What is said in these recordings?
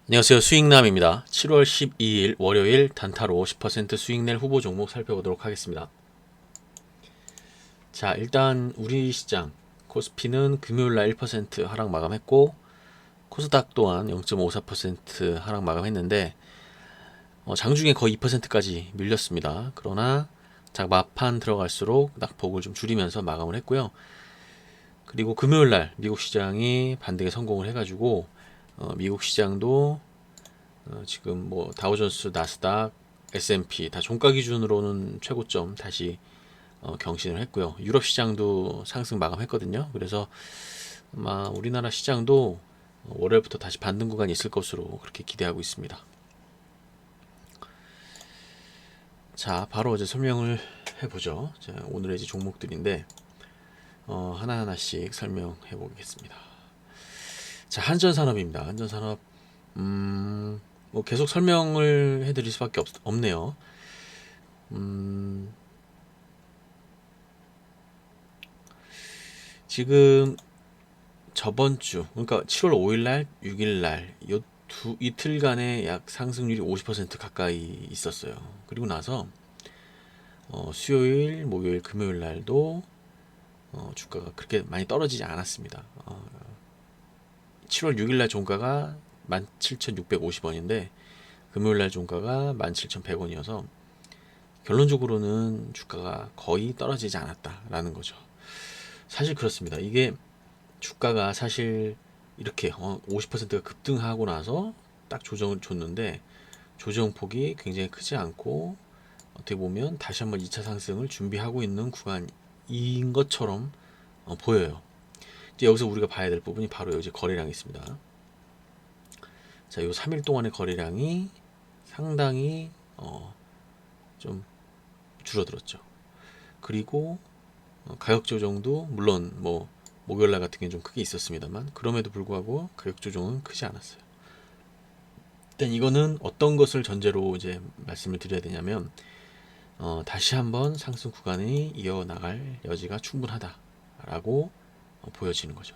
안녕하세요. 수익남입니다. 7월 12일 월요일 단타로 10% 수익 낼 후보 종목 살펴보도록 하겠습니다. 자, 일단 우리 시장 코스피는 금요일날 1% 하락 마감했고 코스닥 또한 0.54% 하락 마감했는데 장중에 거의 2%까지 밀렸습니다. 그러나 막판 들어갈수록 낙폭을 좀 줄이면서 마감을 했고요. 그리고 금요일날 미국 시장이 반등에 성공을 해가지고 미국 시장도 지금 뭐 다우존스, 나스닥, S&P 다 종가 기준으로는 최고점 다시 경신을 했고요. 유럽 시장도 상승 마감했거든요. 그래서 아마 우리나라 시장도 월요일부터 다시 반등 구간이 있을 것으로 그렇게 기대하고 있습니다. 자, 바로 이제 설명을 해보죠. 자, 오늘의 이제 종목들인데 하나하나씩 설명해 보겠습니다. 자, 한전산업입니다. 한전산업 뭐 계속 설명을 해드릴 수밖에 없네요. 지금 저번 주, 그러니까 7월 5일 날, 6일 날, 이틀간의 약 상승률이 50% 가까이 있었어요. 그리고 나서 수요일, 목요일, 금요일 날도 주가가 그렇게 많이 떨어지지 않았습니다. 7월 6일 날 종가가 17,650원인데 금요일 날 종가가 17,100원이어서 결론적으로는 주가가 거의 떨어지지 않았다라는 거죠. 사실 그렇습니다. 이게 주가가 사실 이렇게 50%가 급등하고 나서 딱 조정을 줬는데 조정폭이 굉장히 크지 않고 어떻게 보면 다시 한번 2차 상승을 준비하고 있는 구간인 것처럼 보여요. 이제 여기서 우리가 봐야 될 부분이 바로 여기 거래량이 있습니다. 자, 요 3일 동안의 거래량이 상당히 좀 줄어들었죠. 그리고 가격 조정도 물론 뭐 목요일날 같은 경우는 좀 크게 있었습니다만 그럼에도 불구하고 가격 조정은 크지 않았어요. 일단 이거는 어떤 것을 전제로 이제 말씀을 드려야 되냐면 다시 한번 상승 구간이 이어나갈 여지가 충분하다라고 보여지는 거죠.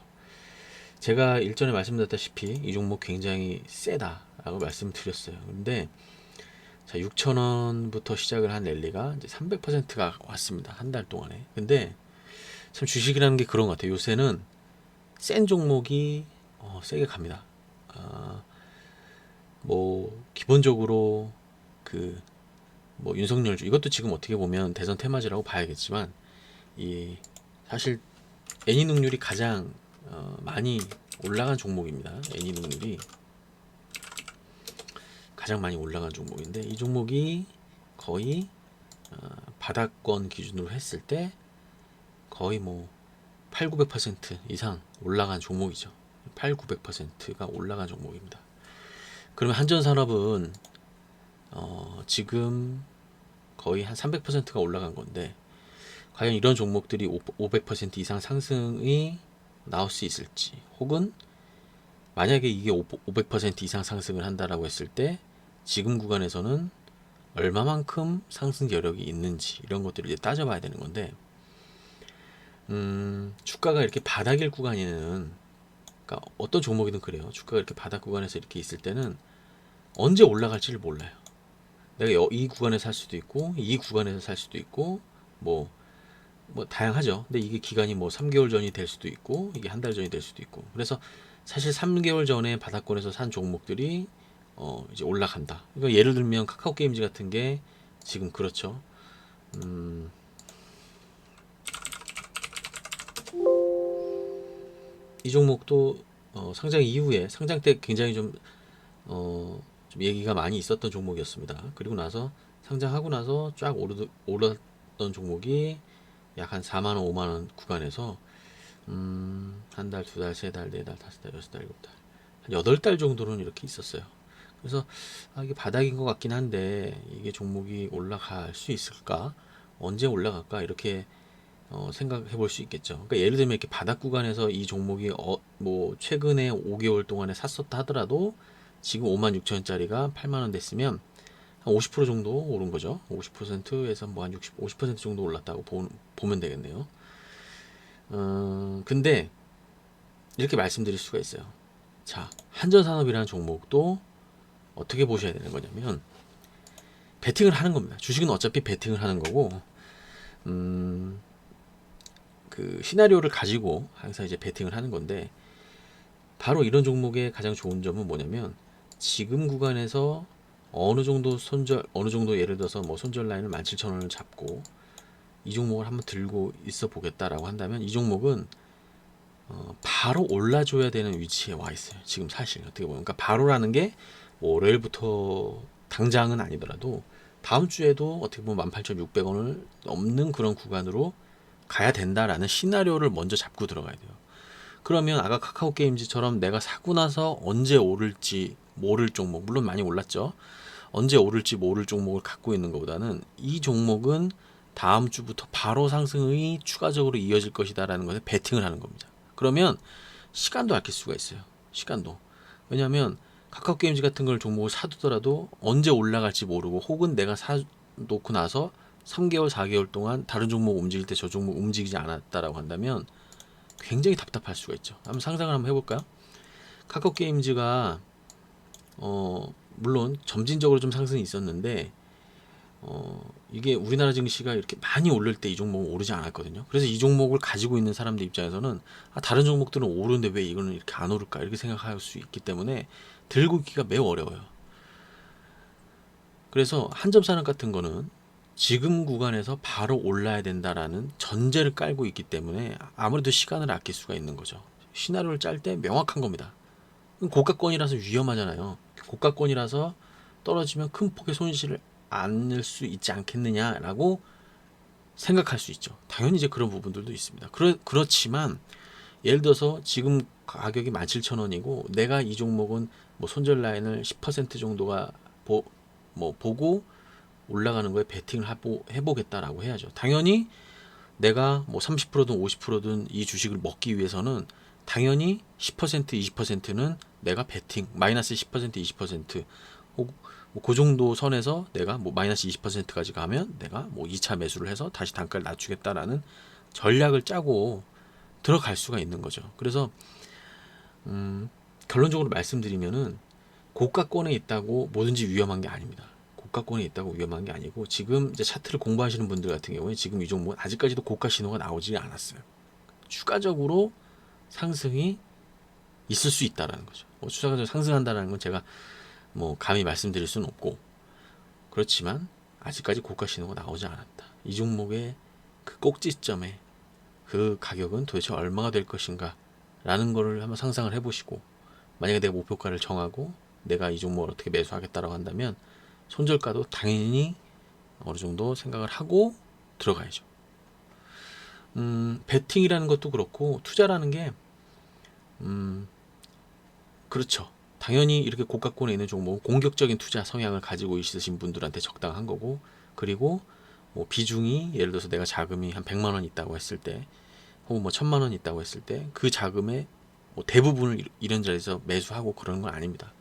제가 일전에 말씀드렸다시피 이 종목 굉장히 세다라고 말씀드렸어요. 근데 자, 6,000원부터 시작을 한 랠리가 이제 300%가 왔습니다. 한 달 동안에. 근데 참 주식이라는 게 그런 것 같아요. 요새는 센 종목이 세게 갑니다. 아, 뭐 기본적으로 그 뭐 윤석열 이것도 지금 어떻게 보면 대선 테마주라고 봐야겠지만 이 사실 애니 능률이 가장 많이 올라간 종목입니다. 애니 능률이 가장 많이 올라간 종목인데 이 종목이 거의 바닥권 기준으로 했을 때 거의 뭐 8, 900% 이상 올라간 종목이죠. 8, 900%가 올라간 종목입니다. 그러면 한전산업은 지금 거의 한 300%가 올라간 건데 과연 이런 종목들이 500% 이상 상승이 나올 수 있을지 혹은 만약에 이게 500% 이상 상승을 한다라고 했을 때 지금 구간에서는 얼마만큼 상승 여력이 있는지 이런 것들을 이제 따져봐야 되는 건데 주가가 이렇게 바닥일 구간에는 그러니까 어떤 종목이든 그래요. 주가가 이렇게 바닥 구간에서 이렇게 있을 때는 언제 올라갈지를 몰라요. 내가 이 구간에서 살 수도 있고 이 구간에서 살 수도 있고 뭐 다양하죠. 근데 이게 기간이 뭐 3개월 전이 될 수도 있고 이게 한 달 전이 될 수도 있고 그래서 사실 3개월 전에 바닥권에서 산 종목들이 이제 올라간다. 그러니까 예를 들면 카카오 게임즈 같은 게 지금 그렇죠. 이 종목도 상장 이후에 상장 때 굉장히 좀 얘기가 많이 있었던 종목이었습니다. 그리고 나서 상장하고 나서 쫙 오르던 종목이 약 한 4만 원, 5만 원 구간에서 한 달, 두 달, 세 달, 네 달, 다섯 달, 여섯 달, 일곱 달, 한 여덟 달 정도는 이렇게 있었어요. 그래서 이게 바닥인 것 같긴 한데 이게 종목이 올라갈 수 있을까? 언제 올라갈까? 이렇게 생각해 볼 수 있겠죠. 그러니까 예를 들면 이렇게 바닥 구간에서 이 종목이 뭐 최근에 5개월 동안에 샀었다 하더라도 지금 56,000원짜리가 8만 원 됐으면 한 50% 정도 오른 거죠. 50%에서 뭐 한 60, 50% 정도 올랐다고 보면 되겠네요. 근데 이렇게 말씀드릴 수가 있어요. 자, 한전산업이라는 종목도 어떻게 보셔야 되는 거냐면 베팅을 하는 겁니다. 주식은 어차피 베팅을 하는 거고 그 시나리오를 가지고 항상 이제 베팅을 하는 건데 바로 이런 종목의 가장 좋은 점은 뭐냐면 지금 구간에서 어느 정도 예를 들어서 뭐 손절 라인을 17,000원을 잡고 이 종목을 한번 들고 있어 보겠다라고 한다면 이 종목은 바로 올라줘야 되는 위치에 와 있어요. 지금 사실 어떻게 보면 그러니까 바로라는 게 뭐 월요일부터 당장은 아니더라도 다음 주에도 어떻게 보면 18,600원을 넘는 그런 구간으로 가야 된다라는 시나리오를 먼저 잡고 들어가야 돼요. 그러면 아까 카카오 게임즈처럼 내가 사고 나서 언제 오를지 모를 종목, 물론 많이 올랐죠. 언제 오를지 모를 종목을 갖고 있는 것보다는 이 종목은 다음 주부터 바로 상승이 추가적으로 이어질 것이다라는 것에 베팅을 하는 겁니다. 그러면 시간도 아낄 수가 있어요. 시간도. 왜냐하면 카카오 게임즈 같은 걸 종목을 사두더라도 언제 올라갈지 모르고 혹은 내가 사놓고 나서 3개월, 4개월 동안 다른 종목 움직일 때 저 종목 움직이지 않았다라고 한다면 굉장히 답답할 수가 있죠. 한번 상상을 한번 해볼까요? 카카오 게임즈가 물론 점진적으로 좀 상승이 있었는데 이게 우리나라 증시가 이렇게 많이 오를 때 이 종목은 오르지 않았거든요. 그래서 이 종목을 가지고 있는 사람들 입장에서는 다른 종목들은 오르는데 왜 이거는 이렇게 안 오를까 이렇게 생각할 수 있기 때문에 들고 있기가 매우 어려워요. 그래서 한점산업 같은 거는 지금 구간에서 바로 올라야 된다라는 전제를 깔고 있기 때문에 아무래도 시간을 아낄 수가 있는 거죠. 시나리오를 짤 때 명확한 겁니다. 고가권이라서 위험하잖아요. 고가권이라서 떨어지면 큰 폭의 손실을 안을 수 있지 않겠느냐라고 생각할 수 있죠. 당연히 이제 그런 부분들도 있습니다. 그렇지만 예를 들어서 지금 가격이 17,000원이고 내가 이 종목은 뭐 손절 라인을 10% 정도가 보고 올라가는 거에 베팅을 해보겠다라고 해야죠. 당연히 내가 뭐 30%든 50%든 이 주식을 먹기 위해서는 당연히 10% 20%는 내가 베팅 마이너스 10% 20% 혹 뭐 그 정도 선에서 내가 뭐 마이너스 20%까지 가면 내가 뭐 2차 매수를 해서 다시 단가를 낮추겠다라는 전략을 짜고 들어갈 수가 있는 거죠. 그래서 결론적으로 말씀드리면은 고가권에 있다고 뭐든지 위험한 게 아닙니다. 고가권에 있다고 위험한 게 아니고 지금 이제 차트를 공부하시는 분들 같은 경우에 지금 이 종목은 아직까지도 고가 신호가 나오지 않았어요. 추가적으로 상승이 있을 수 있다라는 거죠. 추가적으로 상승한다는 건 제가 뭐 감히 말씀드릴 수는 없고 그렇지만 아직까지 고가 신호가 나오지 않았다. 이 종목의 그 꼭지점에 그 가격은 도대체 얼마가 될 것인가 라는 거를 한번 상상을 해보시고 만약에 내가 목표가를 정하고 내가 이 종목을 어떻게 매수하겠다라고 한다면 손절가도 당연히 어느 정도 생각을 하고 들어가야죠. 베팅이라는 것도 그렇고 투자라는 게 그렇죠. 당연히 이렇게 고가권에 있는 종목은 공격적인 투자 성향을 가지고 있으신 분들한테 적당한 거고 그리고 뭐 비중이 예를 들어서 내가 자금이 한 100만 원 있다고 했을 때 혹은 뭐 1000만 원 있다고 했을 때 그 자금의 뭐 대부분을 이런 자리에서 매수하고 그러는 건 아닙니다.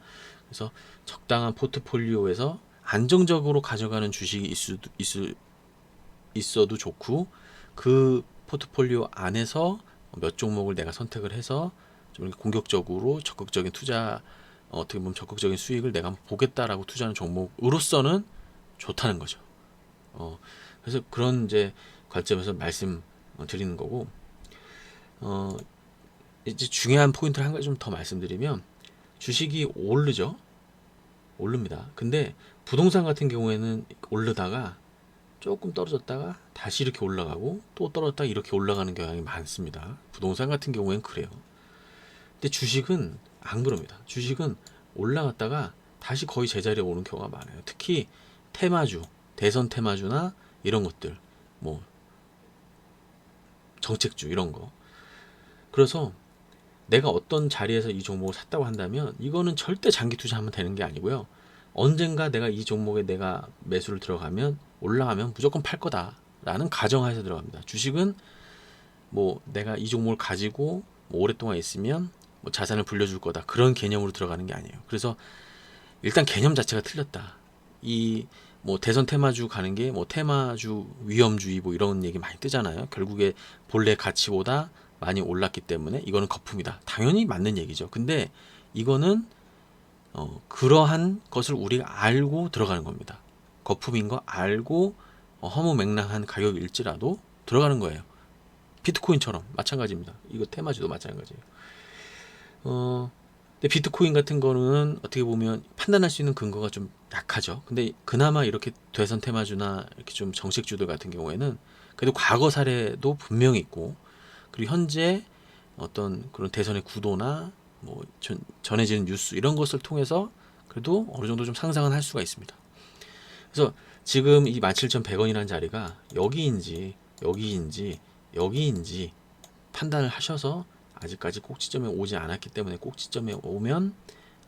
그래서 적당한 포트폴리오에서 안정적으로 가져가는 주식이 있어도 좋고 그 포트폴리오 안에서 몇 종목을 내가 선택을 해서 좀 이렇게 공격적으로 적극적인 투자 어떻게 보면 적극적인 수익을 내가 한번 보겠다라고 투자하는 종목으로서는 좋다는 거죠. 그래서 그런 이제 관점에서 말씀 드리는 거고 이제 중요한 포인트를 한 가지 좀 더 말씀드리면 주식이 오르죠. 오릅니다. 근데 부동산 같은 경우에는 오르다가 조금 떨어졌다가 다시 이렇게 올라가고 또 떨어졌다가 이렇게 올라가는 경향이 많습니다. 부동산 같은 경우에는 그래요. 근데 주식은 안 그럽니다. 주식은 올라갔다가 다시 거의 제자리에 오는 경우가 많아요. 특히 테마주, 대선 테마주나 이런 것들, 뭐 정책주 이런 거. 그래서 내가 어떤 자리에서 이 종목을 샀다고 한다면 이거는 절대 장기 투자하면 되는 게 아니고요. 언젠가 내가 이 종목에 내가 매수를 들어가면 올라가면 무조건 팔 거다라는 가정하에서 들어갑니다. 주식은 뭐 내가 이 종목을 가지고 뭐 오랫동안 있으면 뭐 자산을 불려줄 거다 그런 개념으로 들어가는 게 아니에요. 그래서 일단 개념 자체가 틀렸다. 이 뭐 대선 테마주 가는 게 뭐 테마주 위험주의 뭐 이런 얘기 많이 뜨잖아요. 결국에 본래 가치보다 많이 올랐기 때문에 이거는 거품이다. 당연히 맞는 얘기죠. 근데 이거는 그러한 것을 우리가 알고 들어가는 겁니다. 거품인 거 알고 허무맹랑한 가격일지라도 들어가는 거예요. 비트코인처럼 마찬가지입니다. 이거 테마주도 마찬가지예요. 근데 비트코인 같은 거는 어떻게 보면 판단할 수 있는 근거가 좀 약하죠. 근데 그나마 이렇게 대선 테마주나 이렇게 좀 정식주들 같은 경우에는 그래도 과거 사례도 분명히 있고, 그리고 현재 어떤 그런 대선의 구도나 뭐 전해지는 뉴스 이런 것을 통해서 그래도 어느 정도 좀 상상은 할 수가 있습니다. 그래서 지금 이 17,100원이라는 자리가 여기인지 판단을 하셔서, 아직까지 꼭지점에 오지 않았기 때문에 꼭지점에 오면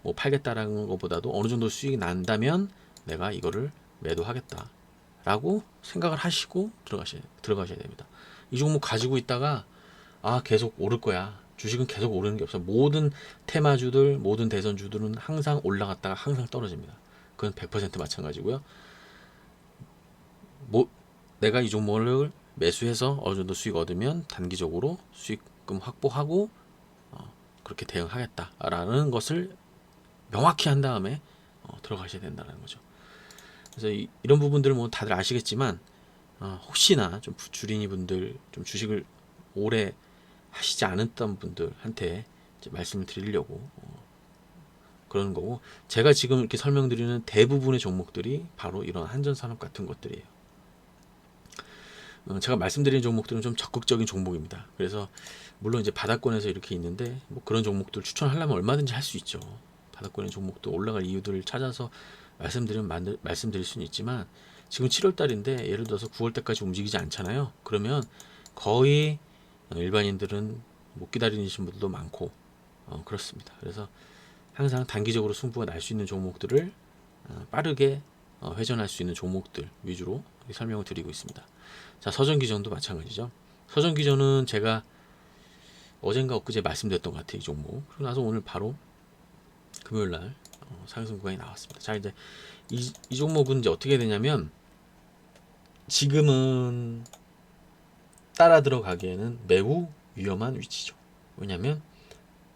뭐 팔겠다라는 것보다도 어느 정도 수익이 난다면 내가 이거를 매도하겠다라고 생각을 하시고 들어가셔야 됩니다. 이 종목 가지고 있다가 계속 오를 거야. 주식은 계속 오르는 게 없어. 모든 테마주들, 모든 대선주들은 항상 올라갔다가 항상 떨어집니다. 그건 100% 마찬가지고요. 내가 이 종목을 매수해서 어느 정도 수익 얻으면 단기적으로 수익금 확보하고 그렇게 대응하겠다라는 것을 명확히 한 다음에 들어가셔야 된다는 거죠. 그래서 이런 부분들은 뭐 다들 아시겠지만, 혹시나 좀 주린이 분들, 좀 주식을 오래 하시지 않았던 분들한테 말씀을 드리려고 그러는 거고, 제가 지금 이렇게 설명드리는 대부분의 종목들이 바로 이런 한전산업 같은 것들이에요. 제가 말씀드리는 종목들은 좀 적극적인 종목입니다. 그래서 물론 이제 바닥권에서 이렇게 있는데 뭐 그런 종목들 추천하려면 얼마든지 할 수 있죠. 바닥권의 종목도 올라갈 이유들을 찾아서 말씀드릴 수는 있지만, 지금 7월 달인데 예를 들어서 9월 달까지 움직이지 않잖아요. 그러면 거의 일반인들은 못 기다리는 분들도 많고 그렇습니다. 그래서 항상 단기적으로 승부가 날 수 있는 종목들을 빠르게 회전할 수 있는 종목들 위주로 설명을 드리고 있습니다. 자, 서전기전도 마찬가지죠. 서전기전은 제가 어젠가 엊그제 말씀드렸던 것 같아요. 이 종목. 그리고 나서 오늘 바로 금요일날 상승 구간이 나왔습니다. 자, 이제 이 종목은 이제 어떻게 되냐면, 지금은 따라 들어가기에는 매우 위험한 위치죠. 왜냐하면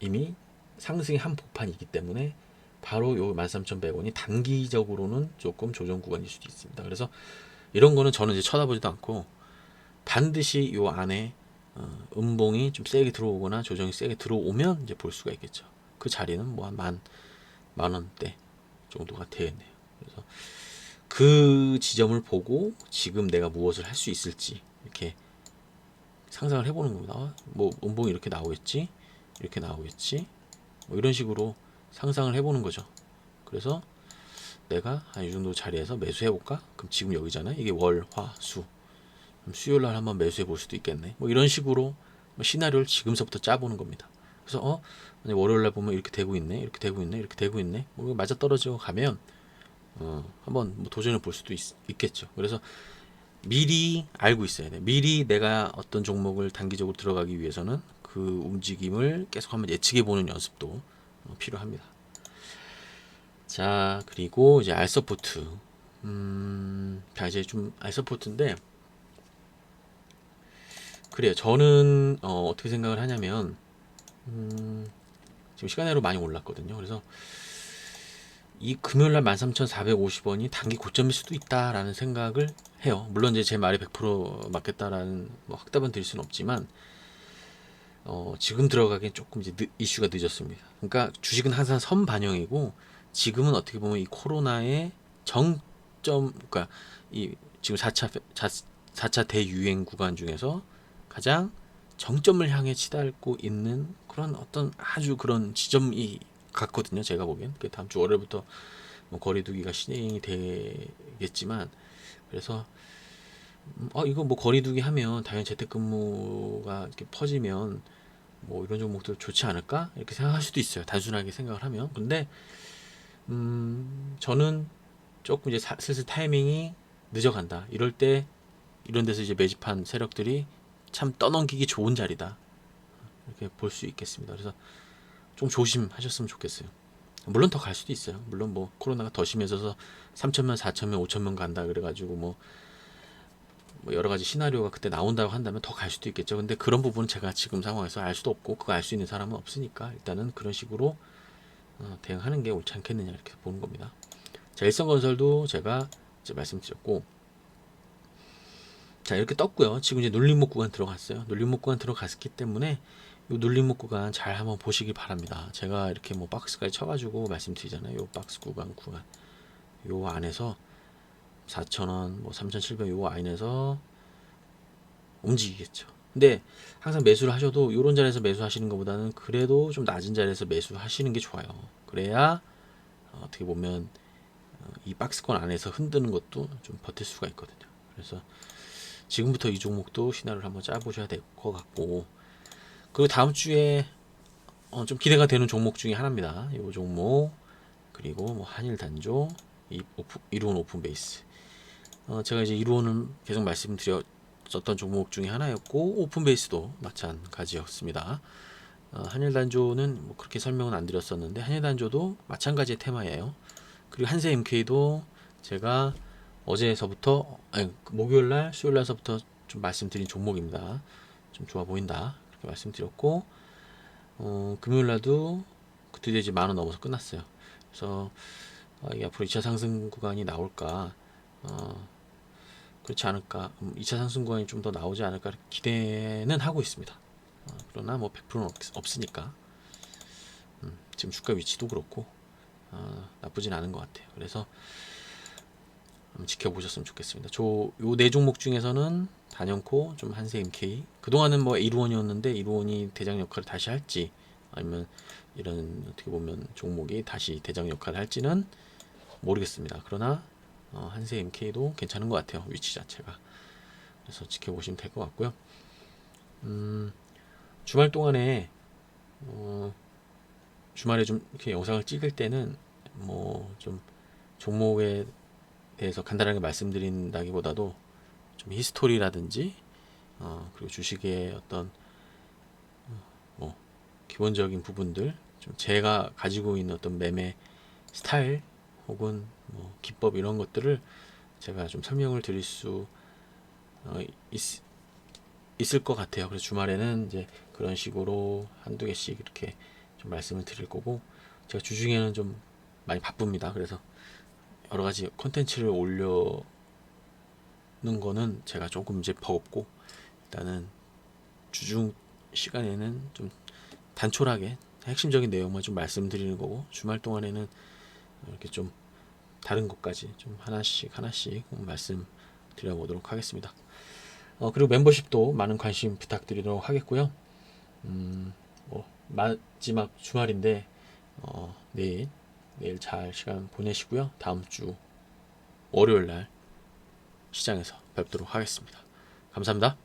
이미 상승의 한 복판이기 때문에 바로 요 13,100원이 단기적으로는 조금 조정 구간일 수도 있습니다. 그래서 이런 거는 저는 이제 쳐다보지도 않고, 반드시 요 안에 음봉이 좀 세게 들어오거나 조정이 세게 들어오면 이제 볼 수가 있겠죠. 그 자리는 뭐 한 만 원대 정도가 되겠네요. 그래서 그 지점을 보고 지금 내가 무엇을 할 수 있을지 이렇게 상상을 해보는 겁니다. 뭐 음봉이 이렇게 나오겠지, 이렇게 나오겠지, 뭐 이런 식으로 상상을 해보는 거죠. 그래서 내가 이 정도 자리에서 매수해볼까? 그럼 지금 여기잖아요. 이게 월, 화, 수. 수요일날 한번 매수해볼 수도 있겠네. 뭐 이런 식으로 시나리오를 지금서부터 짜보는 겁니다. 그래서 월요일날 보면 이렇게 되고 있네, 이렇게 되고 있네, 이렇게 되고 있네. 뭐 맞아 떨어지고 가면 한번 뭐 도전해 볼 수도 있겠죠. 그래서 미리 알고 있어야 돼. 미리 내가 어떤 종목을 단기적으로 들어가기 위해서는 그 움직임을 계속 한번 예측해 보는 연습도 필요합니다. 자, 그리고 이제 알서포트. 자, 이제 좀 알서포트인데, 그래요. 저는 어떻게 생각을 하냐면, 지금 시간으로 많이 올랐거든요. 그래서 이 금요일날 13,450원이 단기 고점일 수도 있다라는 생각을 해요. 물론 이제 제 말이 100% 맞겠다라는 뭐 확답은 드릴 수는 없지만, 지금 들어가기엔 조금 이제 이슈가 늦었습니다. 그러니까 주식은 항상 선반영이고, 지금은 어떻게 보면 이 코로나의 정점, 그러니까 이 지금 4차 대유행 구간 중에서 가장 정점을 향해 치닫고 있는 그런 어떤 아주 그런 지점이 같거든요. 제가 보기엔. 다음 주 월요일부터 뭐 거리두기가 시행이 되겠지만, 그래서 이거 뭐 거리두기 하면 당연히 재택근무가 이렇게 퍼지면 뭐 이런 종목들 좋지 않을까 이렇게 생각할 수도 있어요. 단순하게 생각을 하면. 근데 저는 조금 이제 슬슬 타이밍이 늦어간다. 이럴 때 이런 데서 이제 매집한 세력들이 참 떠넘기기 좋은 자리다. 이렇게 볼 수 있겠습니다. 그래서 좀 조심하셨으면 좋겠어요. 물론 더 갈 수도 있어요. 물론 뭐 코로나가 더 심해져서 3천명, 4천명, 5천명 간다 그래가지고 뭐 여러 가지 시나리오가 그때 나온다고 한다면 더 갈 수도 있겠죠. 근데 그런 부분은 제가 지금 상황에서 알 수도 없고, 그거 알 수 있는 사람은 없으니까 일단은 그런 식으로 대응하는 게 옳지 않겠느냐 이렇게 보는 겁니다. 자, 일성건설도 제가 이제 말씀드렸고, 자 이렇게 떴고요. 지금 이제 눌림목 구간 들어갔어요. 눌림목 구간 들어갔기 때문에 이 눌림목 구간 잘 한번 보시기 바랍니다. 제가 이렇게 뭐 박스까지 쳐가지고 말씀드리잖아요. 요 박스 구간 요 안에서 4,000원, 뭐 3,700, 요 안에서 움직이겠죠. 근데 항상 매수를 하셔도 이런 자리에서 매수하시는 것보다는 그래도 좀 낮은 자리에서 매수하시는 게 좋아요. 그래야 어떻게 보면 이 박스권 안에서 흔드는 것도 좀 버틸 수가 있거든요. 그래서 지금부터 이 종목도 시나리오를 한번 짜보셔야 될 것 같고, 그리고 다음 주에 좀 기대가 되는 종목 중에 하나입니다. 이 종목, 그리고 뭐 한일 단조, 이루온 오픈 베이스. 제가 이제 이루온은 계속 말씀드렸던 종목 중에 하나였고, 오픈 베이스도 마찬가지였습니다. 한일 단조는 뭐 그렇게 설명은 안 드렸었는데, 한일 단조도 마찬가지의 테마예요. 그리고 한세 MK도 제가 어제서부터, 아니, 목요일날, 수요일날서부터 좀 말씀드린 종목입니다. 좀 좋아 보인다 그렇게 말씀드렸고, 금요일날도 드디어 이제 10,000원 넘어서 끝났어요. 그래서 이게 앞으로 2차 상승 구간이 나올까, 그렇지 않을까, 2차 상승 구간이 좀 더 나오지 않을까 기대는 하고 있습니다. 그러나 뭐 100%는 없으니까. 지금 주가 위치도 그렇고 나쁘진 않은 것 같아요. 그래서 한번 지켜보셨으면 좋겠습니다. 요 네 종목 중에서는 단연코 좀 한세 MK, 그동안은 뭐 이루원이었는데 이루원이 대장 역할을 다시 할지, 아니면 이런 어떻게 보면 종목이 다시 대장 역할을 할지는 모르겠습니다. 그러나 한세 MK도 괜찮은 것 같아요. 위치 자체가. 그래서 지켜보시면 될 것 같고요. 주말 동안에 주말에 좀 이렇게 영상을 찍을 때는 뭐 좀 종목에 대해서 간단하게 말씀드린다기보다도 좀 히스토리라든지 그리고 주식의 어떤 뭐 기본적인 부분들, 좀 제가 가지고 있는 어떤 매매 스타일 혹은 뭐 기법 이런 것들을 제가 좀 설명을 드릴 수 있을 것 같아요. 그래서 주말에는 이제 그런 식으로 한두 개씩 이렇게 좀 말씀을 드릴 거고, 제가 주중에는 좀 많이 바쁩니다. 그래서 여러 가지 콘텐츠를 올려는 거는 제가 조금 이제 버겁고, 일단은 주중 시간에는 좀 단촐하게 핵심적인 내용만 좀 말씀드리는 거고, 주말 동안에는 이렇게 좀 다른 것까지 좀 하나씩 말씀 드려보도록 하겠습니다. 그리고 멤버십도 많은 관심 부탁드리도록 하겠고요. 뭐 마지막 주말인데 내일 잘 시간 보내시고요. 다음 주 월요일 날 시장에서 뵙도록 하겠습니다. 감사합니다.